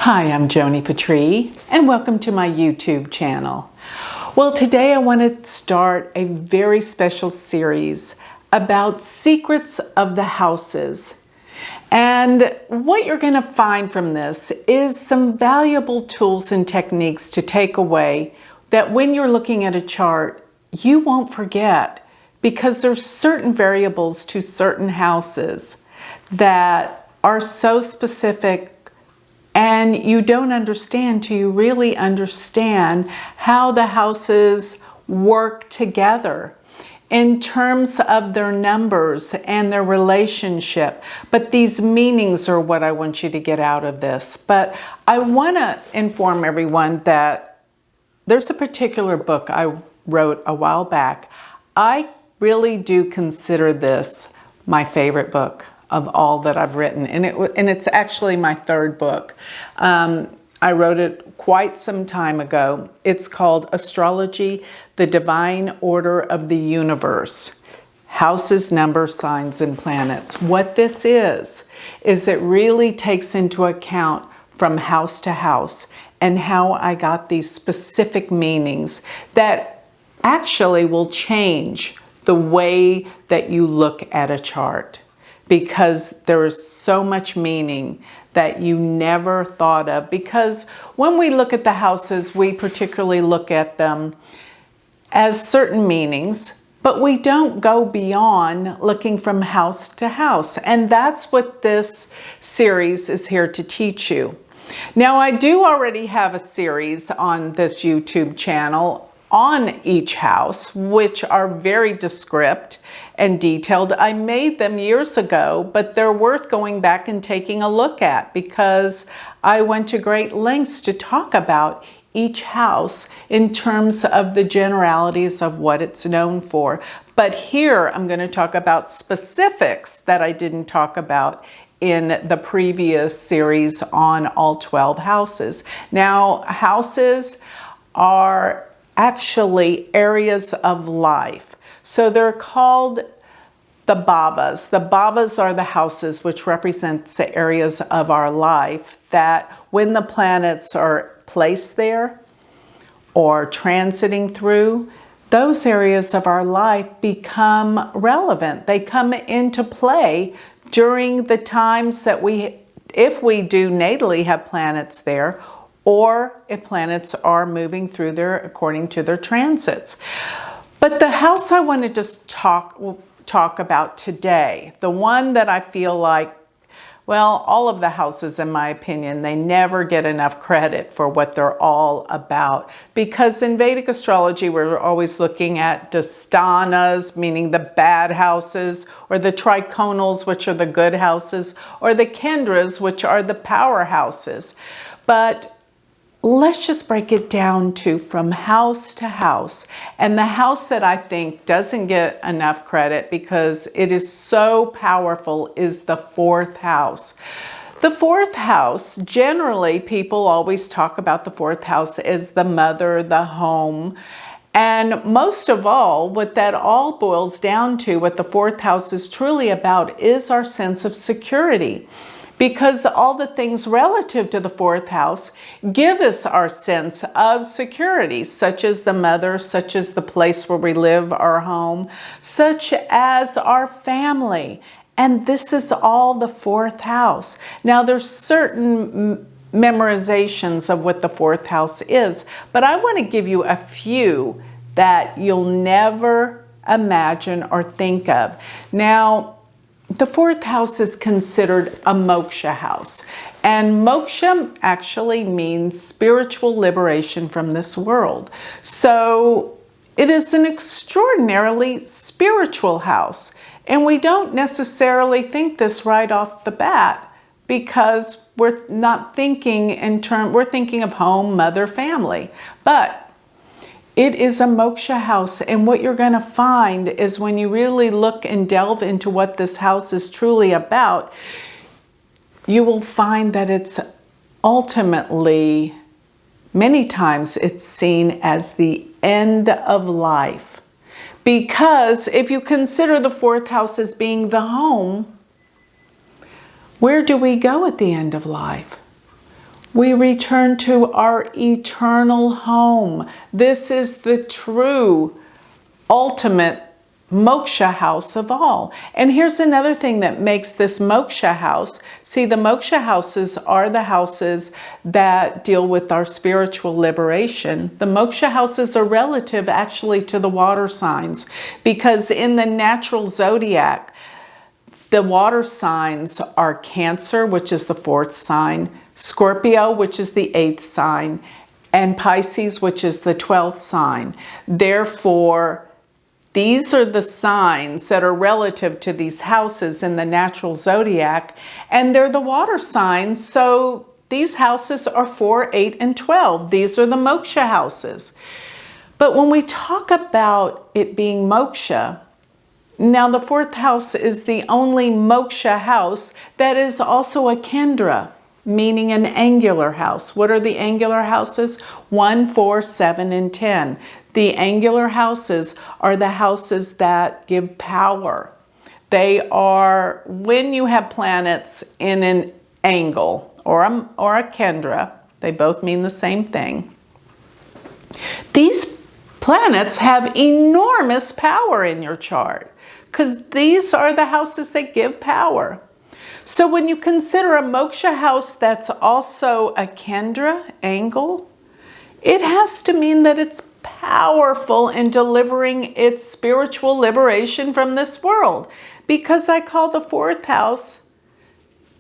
Hi, I'm Joni Patry, and welcome to my YouTube channel. Well, today I want to start a very special series about secrets of the houses. And what you're going to find from this is some valuable tools and techniques to take away that when you're looking at a chart, you won't forget, because there's certain variables to certain houses that are so specific and you don't understand till you really understand how the houses work together in terms of their numbers and their relationship. But these meanings are what I want you to get out of this. But I want to inform everyone that there's a particular book I wrote a while back. I really do consider this my favorite book of all that I've written, and it's actually my third book. I wrote it quite some time ago. It's called Astrology, the Divine Order of the Universe. Houses, numbers, signs, and planets. What this is it really takes into account from house to house and how I got these specific meanings that actually will change the way that you look at a chart, because there is so much meaning that you never thought of. Because when we look at the houses, we particularly look at them as certain meanings, but we don't go beyond looking from house to house. And that's what this series is here to teach you. Now, I do already have a series on this YouTube channel on each house, which are very descriptive and detailed. I made them years ago, but they're worth going back and taking a look at, because I went to great lengths to talk about each house in terms of the generalities of what it's known for. But here I'm going to talk about specifics that I didn't talk about in the previous series on all 12 houses. Now, houses are actually areas of life. So they're called the bhavas. The bhavas are the houses which represent the areas of our life that when the planets are placed there or transiting through, those areas of our life become relevant. They come into play during the times that if we do natally have planets there, or if planets are moving through there according to their transits. But the house I wanted to talk about today, the one that I feel like, well, all of the houses, in my opinion, they never get enough credit for what they're all about. Because in Vedic astrology, we're always looking at dasthanas, meaning the bad houses, or the trikonals, which are the good houses, or the kendras, which are the power houses. But let's just break it down to from house to house. And the house that I think doesn't get enough credit because it is so powerful is the fourth house. The fourth house, generally people always talk about the fourth house as the mother, the home. And most of all, what that all boils down to, what the fourth house is truly about, is our sense of security. Because all the things relative to the fourth house give us our sense of security, such as the mother, such as the place where we live, our home, such as our family. And this is all the fourth house. Now, there's certain memorizations of what the fourth house is, but I want to give you a few that you'll never imagine or think of. Now, the fourth house is considered a moksha house. And moksha actually means spiritual liberation from this world. So it is an extraordinarily spiritual house. And we don't necessarily think this right off the bat, because we're not thinking we're thinking of home, mother, family. But it is a moksha house, and what you're going to find is when you really look and delve into what this house is truly about, you will find that it's ultimately, many times it's seen as the end of life. Because if you consider the fourth house as being the home, where do we go at the end of life? We return to our eternal home. This is the true, ultimate Moksha house of all. And here's another thing that makes this Moksha house. See, the Moksha houses are the houses that deal with our spiritual liberation. The Moksha houses are relative actually to the water signs, because in the natural zodiac, the water signs are Cancer, which is the 4th sign, Scorpio, which is the 8th sign, and Pisces, which is the 12th sign. Therefore, these are the signs that are relative to these houses in the natural zodiac, and they're the water signs. So these houses are 4, 8, and 12. These are the Moksha houses. But when we talk about it being Moksha, now the 4th house is the only Moksha house that is also a Kendra, meaning an angular house. What are the angular houses? 1, 4, 7, and 10. The angular houses are the houses that give power. They are when you have planets in an angle or a Kendra. They both mean the same thing. These planets have enormous power in your chart because these are the houses that give power. So when you consider a Moksha house that's also a Kendra angle, it has to mean that it's powerful in delivering its spiritual liberation from this world, because I call the 4th house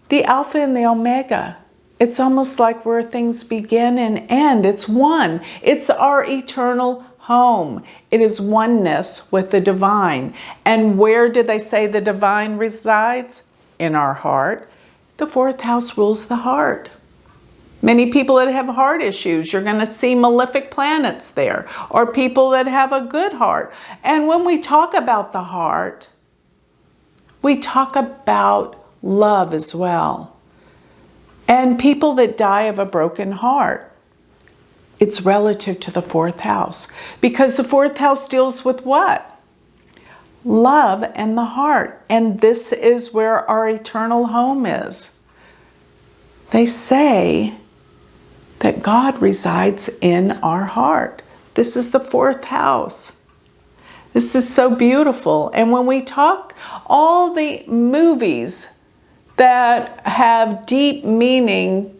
the Alpha and the Omega. It's almost like where things begin and end. It's one. It's our eternal home. It is oneness with the divine. And where did they say the divine resides? In our heart. The 4th house rules the heart. Many people that have heart issues, you're going to see malefic planets there, or people that have a good heart. And when we talk about the heart, we talk about love as well. And people that die of a broken heart, it's relative to the 4th house, because the 4th house deals with what? Love and the heart. And this is where our eternal home is. They say that God resides in our heart. This is the 4th house. This is so beautiful. And when we talk, all the movies that have deep meaning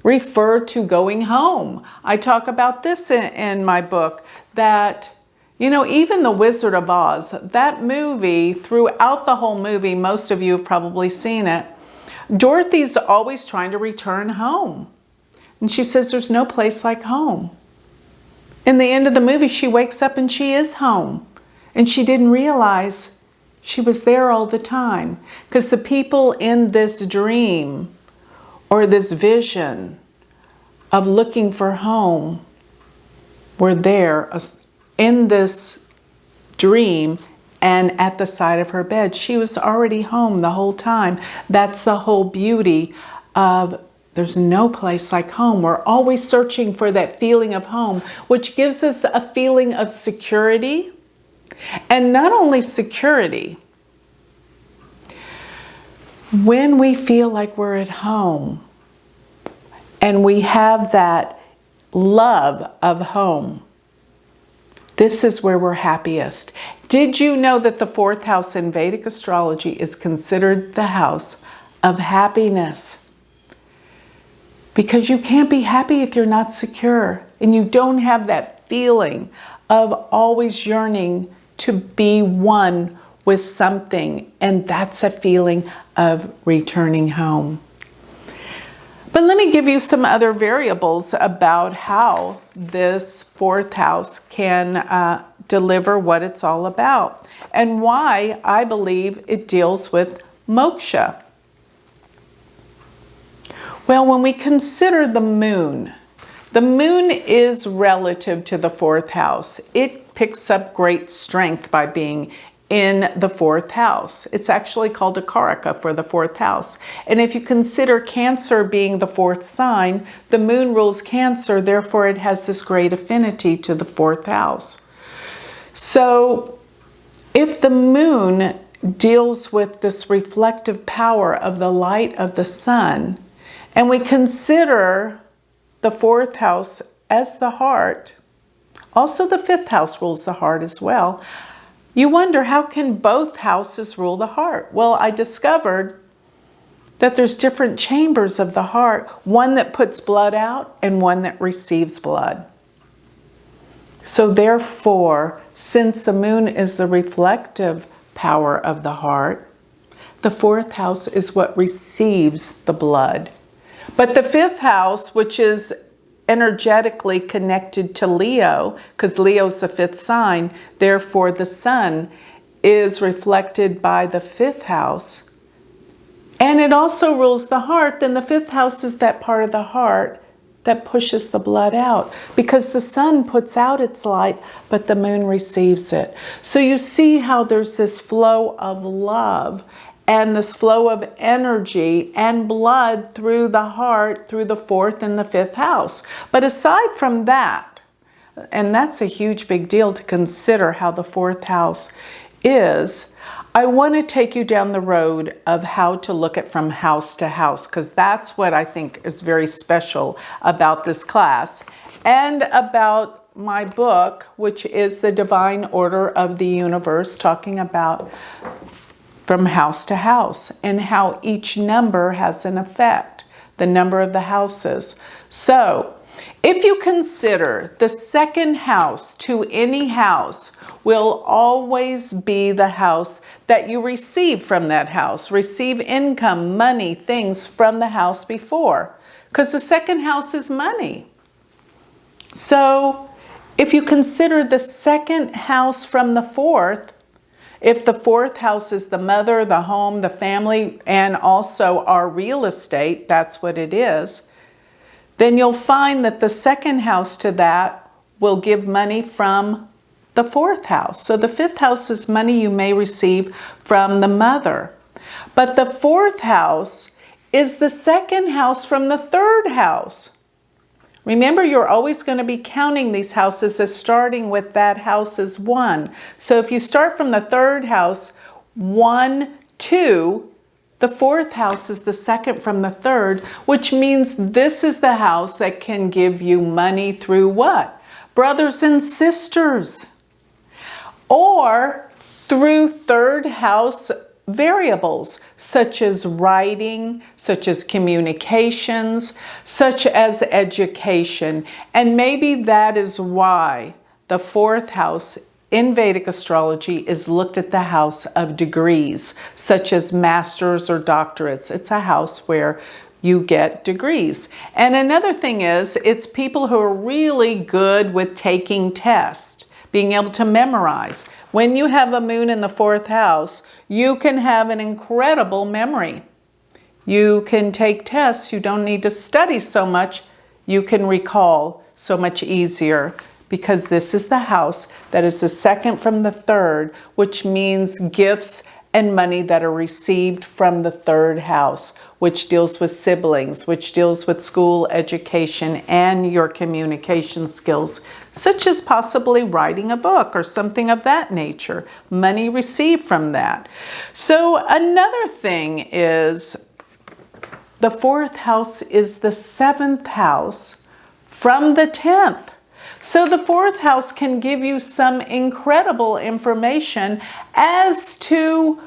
refer to going home. I talk about this in my book, that, you know, even The Wizard of Oz, that movie, throughout the whole movie, most of you have probably seen it, Dorothy's always trying to return home. And she says there's no place like home. In the end of the movie, she wakes up and she is home. And she didn't realize she was there all the time. Because the people in this dream or this vision of looking for home were there in this dream and at the side of her bed. She was already home the whole time. That's the whole beauty of there's no place like home. We're always searching for that feeling of home, which gives us a feeling of security. And not only security, when we feel like we're at home and we have that love of home, this is where we're happiest. Did you know that the 4th house in Vedic astrology is considered the house of happiness? Because you can't be happy if you're not secure and you don't have that feeling of always yearning to be one with something. And that's a feeling of returning home. But let me give you some other variables about how this 4th house can deliver what it's all about and why I believe it deals with moksha. Well, when we consider the moon is relative to the 4th house. It picks up great strength by being in the 4th house. It's actually called a Karaka for the 4th house. And if you consider Cancer being the 4th sign, the moon rules Cancer, therefore it has this great affinity to the 4th house. So if the moon deals with this reflective power of the light of the sun, and we consider the fourth house as the heart, also the fifth house rules the heart as well. You wonder, how can both houses rule the heart? Well, I discovered that there's different chambers of the heart, one that puts blood out and one that receives blood. So therefore, since the moon is the reflective power of the heart, the fourth house is what receives the blood. But the fifth house, which is energetically connected to Leo, because Leo's the fifth sign, therefore the sun is reflected by the fifth house. And it also rules the heart. Then the fifth house is that part of the heart that pushes the blood out, because the sun puts out its light, but the moon receives it. So you see how there's this flow of love and this flow of energy and blood through the heart, through the fourth and the fifth house. But aside from that, and that's a huge big deal to consider how the fourth house is, I want to take you down the road of how to look at from house to house, because that's what I think is very special about this class and about my book, which is The Divine Order of the Universe, talking about from house to house and how each number has an effect, the number of the houses. So if you consider the second house to any house will always be the house that you receive from that house, receive income, money, things from the house before, because the second house is money. So if you consider the second house from the fourth, if the fourth house is the mother, the home, the family, and also our real estate, that's what it is, then you'll find that the second house to that will give money from the fourth house. So the fifth house is money you may receive from the mother. But the fourth house is the second house from the third house. Remember, you're always going to be counting these houses as starting with that house as one. So if you start from the third house, 1, 2, the fourth house is the second from the third, which means this is the house that can give you money through what? Brothers and sisters. Or through third house variables, such as writing, such as communications, such as education. And maybe that is why the fourth house in Vedic astrology is looked at the house of degrees, such as masters or doctorates. It's a house where you get degrees. And another thing is, it's people who are really good with taking tests, being able to memorize. When you have a moon in the fourth house, you can have an incredible memory. You can take tests. You don't need to study so much. You can recall so much easier, because this is the house that is the second from the third, which means gifts and money that are received from the third house, which deals with siblings, which deals with school education and your communication skills, such as possibly writing a book or something of that nature, money received from that. So another thing is, the fourth house is the seventh house from the 10th. So the fourth house can give you some incredible information as to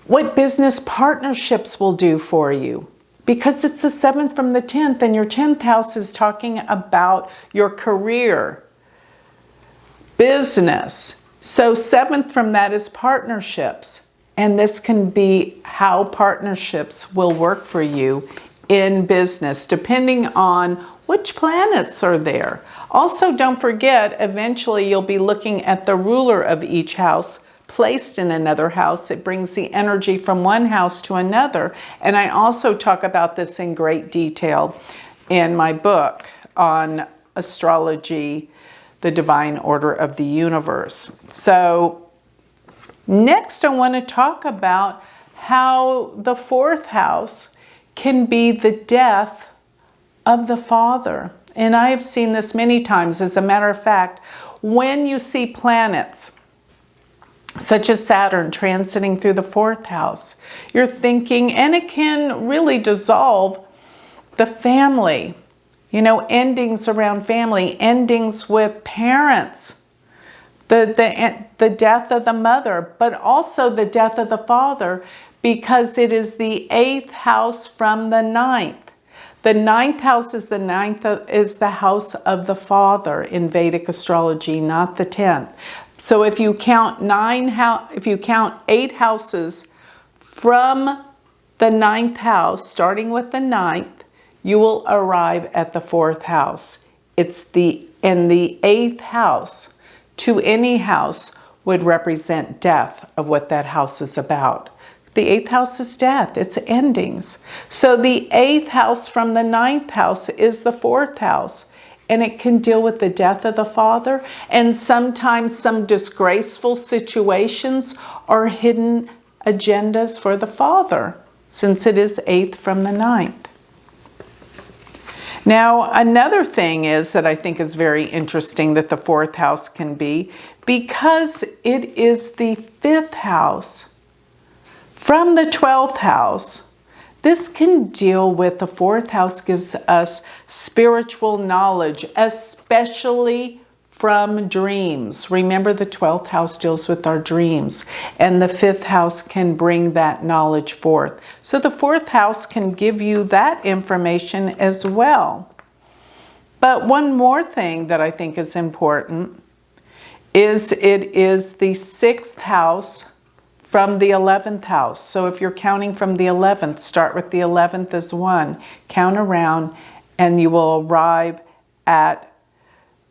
what business partnerships will do for you, because it's the 7th from the 10th, and your 10th house is talking about your career, business. So 7th from that is partnerships, and this can be how partnerships will work for you in business, depending on which planets are there. Also, don't forget, eventually you'll be looking at the ruler of each house placed in another house. It brings the energy from one house to another. And I also talk about this in great detail in my book on astrology, The Divine Order of the Universe. So next I want to talk about how the fourth house can be the death of the father. And I have seen this many times. As a matter of fact, when you see planets such as Saturn transiting through the fourth house, you're thinking, and it can really dissolve the family You know, endings around family, endings with parents, the death of the mother, but also the death of the father, because it is the 8th house from the 9th. The 9th house is the house of the father in Vedic astrology, not the 10th. So if you count 8 houses from the 9th house, starting with the 9th, you will arrive at the 4th house. It's the 8th house to any house would represent death of what that house is about. The 8th house is death, it's endings. So the 8th house from the 9th house is the 4th house, and it can deal with the death of the father, and sometimes some disgraceful situations or hidden agendas for the father, since it is 8th from the 9th. Now, another thing is that I think is very interesting that the 4th house can be, because it is the 5th house from the 12th house. This can deal with, the 4th house gives us spiritual knowledge, especially from dreams. Remember, the 12th house deals with our dreams, and the 5th house can bring that knowledge forth. So the 4th house can give you that information as well. But one more thing that I think is important is it is the 6th house from the 11th house. So if you're counting from the 11th, start with the 11th as 1, count around, and you will arrive at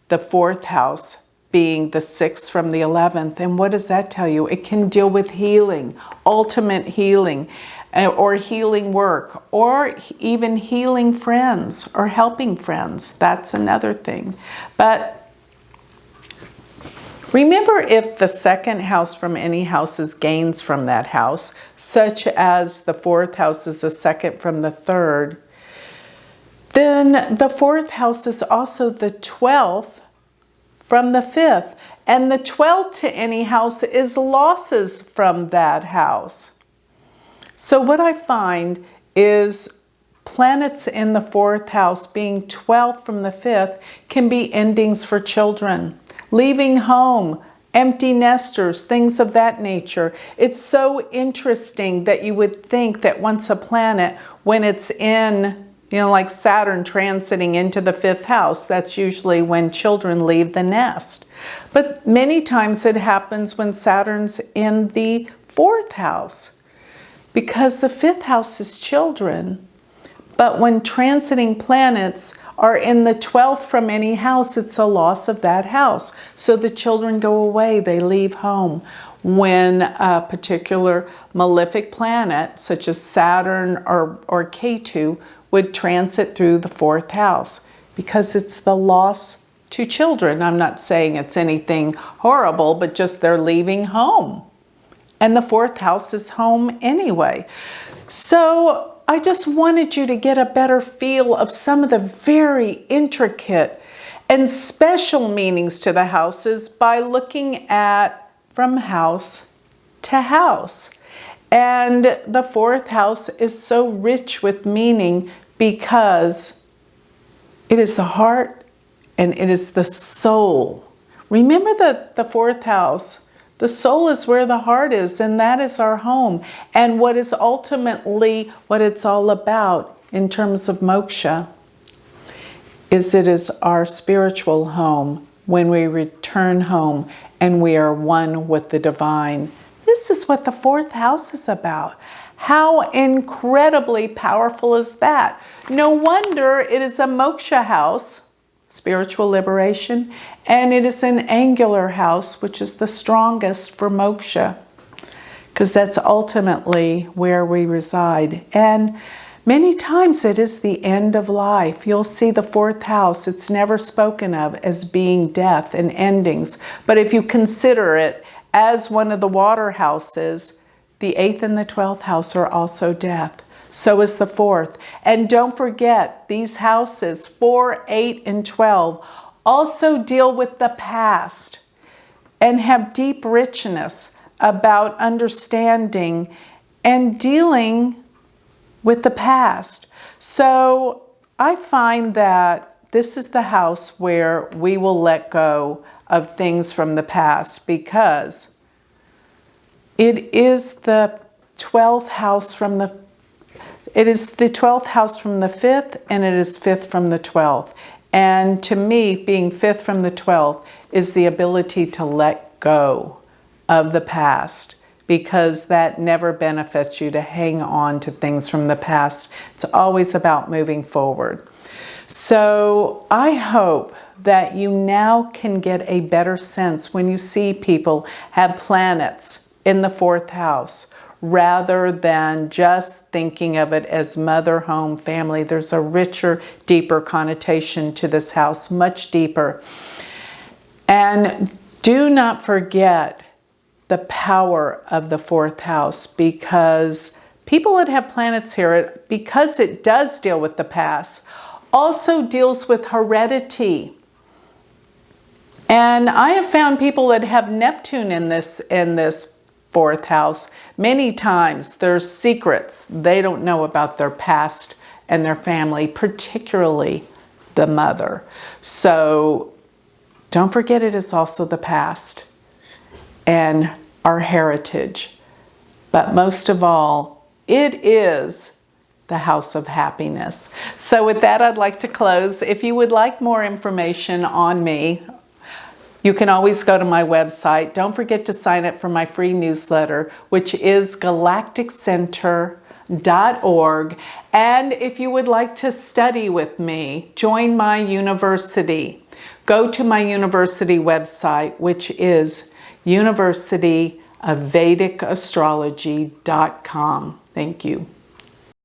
the 4th house being the 6th from the 11th. And what does that tell you? It can deal with healing, ultimate healing, or healing work, or even healing friends or helping friends. That's another thing. But remember, if the 2nd house from any houses gains from that house, such as the 4th house is the 2nd from the 3rd, then the 4th house is also the 12th from the 5th. And the 12th to any house is losses from that house. So what I find is planets in the 4th house being 12th from the 5th can be endings for children. Leaving home, empty nesters, things of that nature. It's so interesting that you would think that once a planet, when it's in, like Saturn transiting into the 5th house, that's usually when children leave the nest. But many times it happens when Saturn's in the 4th house, because the 5th house is children. But when transiting planets are in the 12th from any house, it's a loss of that house. So the children go away, they leave home. When a particular malefic planet, such as Saturn or Ketu, would transit through the 4th house, because it's the loss to children. I'm not saying it's anything horrible, but just they're leaving home. And the 4th house is home anyway. So I just wanted you to get a better feel of some of the very intricate and special meanings to the houses by looking at from house to house. And the 4th house is so rich with meaning because it is the heart and it is the soul. Remember that the 4th house, the soul is where the heart is, and that is our home. And what is ultimately what it's all about in terms of moksha is it is our spiritual home when we return home and we are one with the divine. This is what the 4th house is about. How incredibly powerful is that? No wonder it is a moksha house, spiritual liberation, and it is an angular house, which is the strongest for moksha, because that's ultimately where we reside. And many times it is the end of life. You'll see the 4th house, it's never spoken of as being death and endings. But if you consider it as one of the water houses, the 8th and the 12th house are also death. So is the 4th. And don't forget, these houses, 4, 8, and 12, also deal with the past and have deep richness about understanding and dealing with the past. So I find that this is the house where we will let go of things from the past, because it is the 12th house from the 5th, and it is 5th from the 12th. And to me, being 5th from the 12th is the ability to let go of the past, because that never benefits you to hang on to things from the past. It's always about moving forward. So I hope that you now can get a better sense when you see people have planets in the 4th house, rather than just thinking of it as mother, home, family. There's a richer, deeper connotation to this house, much deeper. And do not forget the power of the 4th house, because people that have planets here, because it does deal with the past, also deals with heredity. And I have found people that have Neptune in this 4th house, many times there's secrets they don't know about their past and their family, particularly the mother. So don't forget, it is also the past and our heritage. But most of all, it is the house of happiness. So with that, I'd like to close. If you would like more information on me, you can always go to my website. Don't forget to sign up for my free newsletter, which is galacticcenter.org. And if you would like to study with me, join my university. Go to my university website, which is University of Vedic Astrology.com. Thank you.